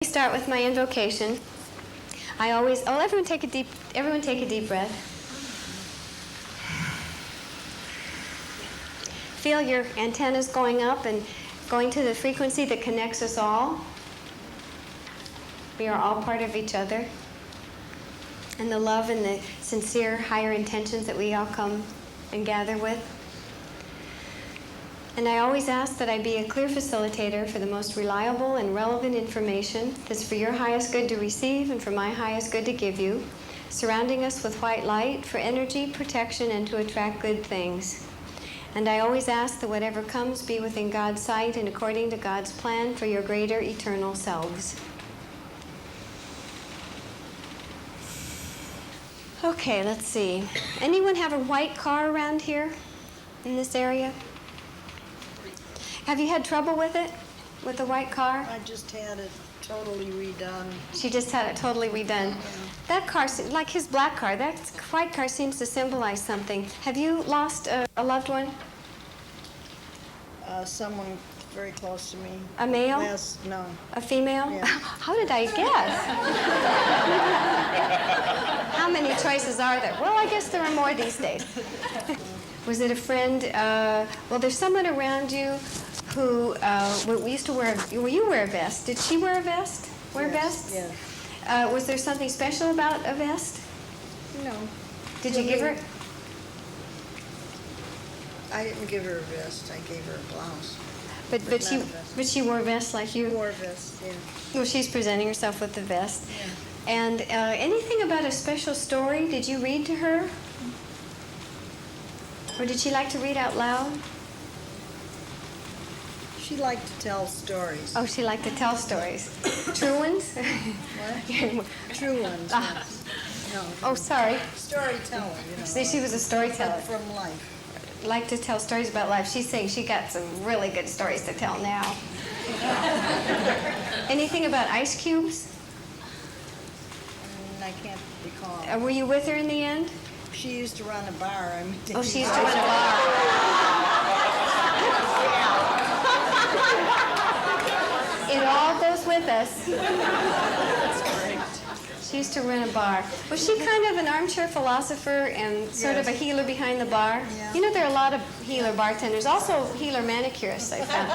Start with my invocation. Everyone take a deep breath. Feel your antennas going up and going to the frequency that connects us all. We are all part of each other. And the love and the sincere higher intentions that we all come and gather with. And I always ask that I be a clear facilitator for the most reliable and relevant information that's for your highest good to receive and for my highest good to give you, surrounding us with white light for energy, protection, and to attract good things. And I always ask that whatever comes be within God's sight and according to God's plan for your greater eternal selves. Okay, let's see. Anyone have a white car around here in this area? Have you had trouble with it, with the white car? I just had it totally redone. She just had it totally redone. That car, like his black car, that white car seems to symbolize something. Have you lost a loved one? Someone very close to me. A male? Yes, no. A female? Yeah. How did I guess? How many choices are there? Well, I guess there are more these days. Was it a friend? Well, there's someone around you who we used to wear. You wear a vest. Did she wear a vest? Wear a vest? Yes. Was there something special about a vest? No. Did you give her? I didn't give her a vest. I gave her a blouse. But not a vest. she wore a vest like you. Wore a vest, yeah. Well, she's presenting herself with the vest. Yeah. And anything about a special story? Did you read to her? Or did she like to read out loud? She liked to tell stories. Oh, she liked to tell stories. True ones? What? True ones. Yes. No. Oh, sorry. Storyteller, you know. See, she was a storyteller. From life. Liked to tell stories about life. She's saying she got some really good stories to tell now. Anything about ice cubes? I can't recall. Were you with her in the end? She used to run a bar. Oh, she used to run a bar. It all goes with us. That's great. She used to run a bar. Was she kind of an armchair philosopher and sort of a healer behind the bar? Yeah. You know, there are a lot of healer bartenders, also healer manicurists, I found.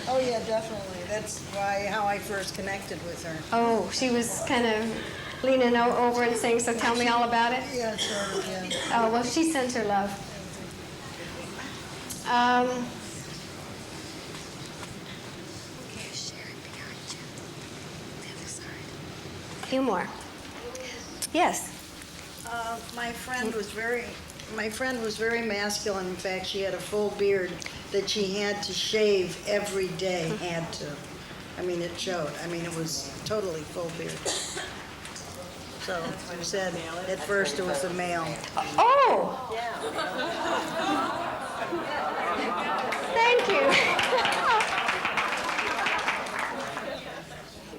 Oh, yeah, definitely. That's how I first connected with her. Oh, she was kind of leaning over and saying, so tell me all about it? Yeah, sort of, yeah. Oh, well, she sends her love. A few more. Yes. My friend was very masculine. In fact, she had a full beard that she had to shave every day. Had to. I mean, it showed. I mean, it was totally full beard. So you said at first it was a male. Oh! Thank you.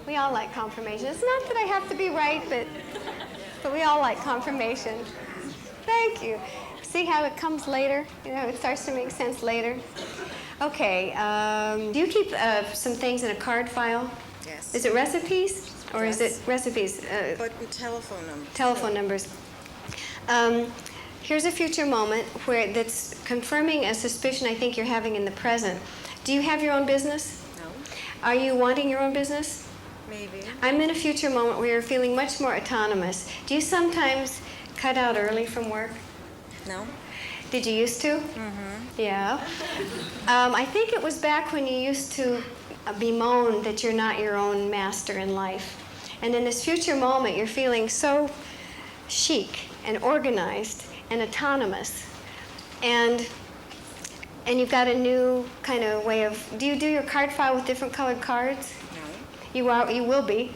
We all like confirmation. It's not that I have to be right, but we all like confirmation. Thank you. See how it comes later? You know, it starts to make sense later. Okay. Do you keep some things in a card file? Yes. Is it recipes? Or Yes. is it recipes? But telephone number. Telephone numbers. Here's a future moment where that's confirming a suspicion I think you're having in the present. Do you have your own business? No. Are you wanting your own business? Maybe. I'm in a future moment where you're feeling much more autonomous. Do you sometimes cut out early from work? No. Did you used to? Mm-hmm. Yeah. I think it was back when you used to bemoan that you're not your own master in life. And in this future moment, you're feeling so chic and organized and autonomous. And you've got a new kind of way of, do you do your card file with different colored cards? No. You will be.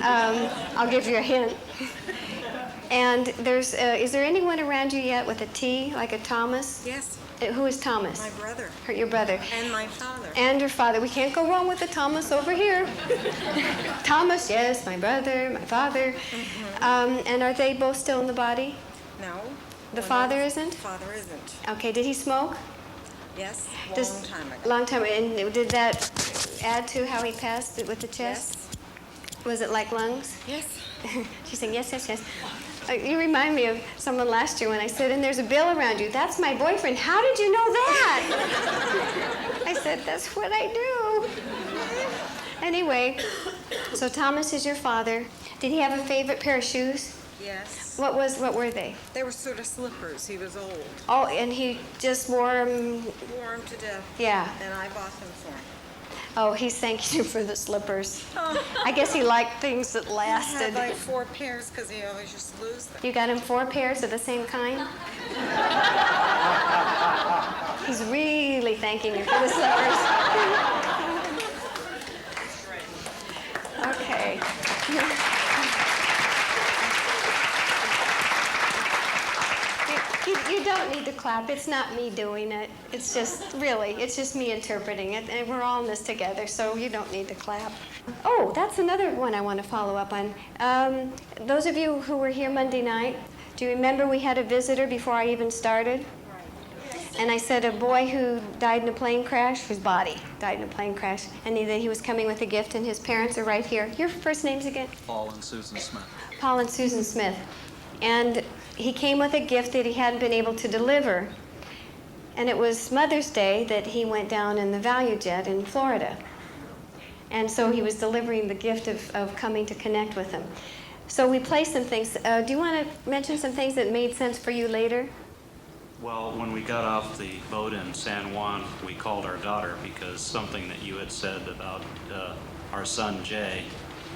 I'll give you a hint. And is there anyone around you yet with a T, like a Thomas? Yes. Who is Thomas? My brother. Your brother. And my father. And your father. We can't go wrong with the Thomas over here. Thomas, yes, my brother, my father. Mm-hmm. And are they both still in the body? No. The father isn't? Father isn't. Okay, did he smoke? Yes. Long time ago. And did that add to how he passed it with the chest? Yes. Was it like lungs? Yes. She's saying, yes, yes, yes. You remind me of someone last year when I said, and there's a bill around you. That's my boyfriend. How did you know that? I said, that's what I do. Anyway, so Thomas is your father. Did he have a favorite pair of shoes? Yes. What were they? They were sort of slippers. He was old. Oh, and he just wore them. Wore them to death. Yeah. And I bought them for him. Oh, he's thanking you for the slippers. Oh. I guess he liked things that I lasted. had like 4 pairs because he always used to lose them. You got him 4 pairs of the same kind? He's really thanking you for the slippers. Okay. You don't need to clap. It's not me doing it. It's just me interpreting it. And we're all in this together, so you don't need to clap. Oh, that's another one I want to follow up on. Those of you who were here Monday night, do you remember we had a visitor before I even started? And I said a boy who died in a plane crash, whose body died in a plane crash, and he was coming with a gift, and his parents are right here. Your first names again? Paul and Susan Smith. Paul and Susan Smith. And he came with a gift that he hadn't been able to deliver. And it was Mother's Day that he went down in the Value Jet in Florida. And so he was delivering the gift of coming to connect with him. So we placed some things. Do you want to mention some things that made sense for you later? Well, when we got off the boat in San Juan, we called our daughter because something that you had said about our son Jay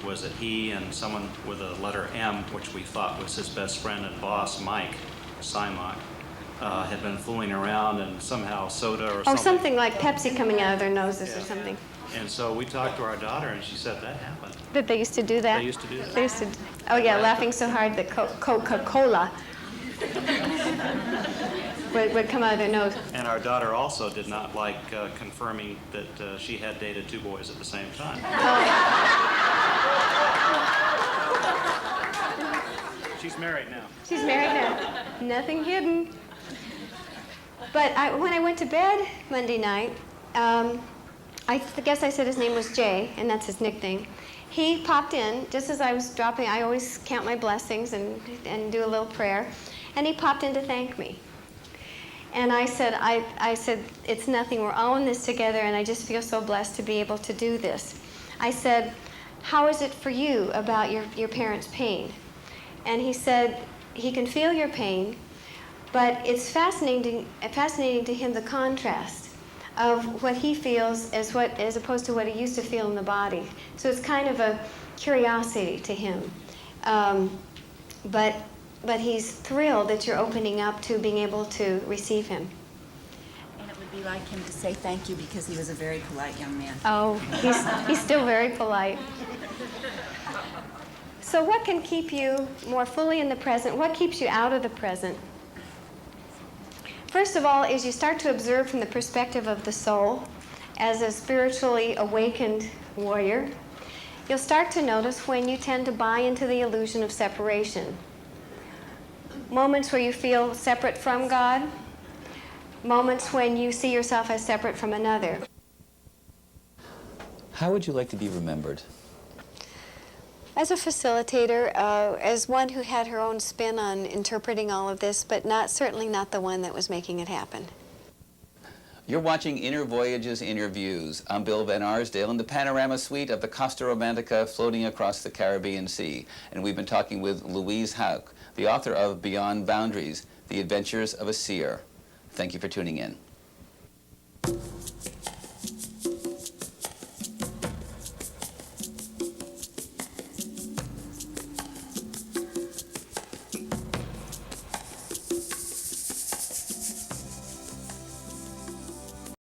was that he and someone with a letter M, which we thought was his best friend and boss, Mike Simon, had been fooling around and somehow soda or something. Oh, something like Pepsi coming out of their noses or Yeah. something. And so we talked to our daughter and she said that happened. That they used to do that? They used to do that. They used to, oh yeah, laughing so hard that Coca-Cola would come out of their nose. And our daughter also did not like confirming that she had dated 2 boys at the same time. She's married now. She's married now. Nothing hidden. But when I went to bed Monday night, I guess I said his name was Jay, and that's his nickname. He popped in just as I was dropping. I always count my blessings and do a little prayer. And he popped in to thank me. And I said, it's nothing. We're all in this together, and I just feel so blessed to be able to do this. I said, how is it for you about your parents' pain? And he said, he can feel your pain, but it's fascinating to him the contrast of what he feels as opposed to what he used to feel in the body. So it's kind of a curiosity to him. But he's thrilled that you're opening up to being able to receive him. And it would be like him to say thank you because he was a very polite young man. Oh, he's still very polite. So what can keep you more fully in the present? What keeps you out of the present? First of all, is you start to observe from the perspective of the soul as a spiritually awakened warrior. You'll start to notice when you tend to buy into the illusion of separation. Moments where you feel separate from God, moments when you see yourself as separate from another. How would you like to be remembered? As a facilitator, as one who had her own spin on interpreting all of this, but certainly not the one that was making it happen. You're watching Inner Voyages, Inner Views. I'm Bill Van Arsdale in the panorama suite of the Costa Romantica floating across the Caribbean Sea. And we've been talking with Louise Hauk, the author of Beyond Boundaries, The Adventures of a Seer. Thank you for tuning in.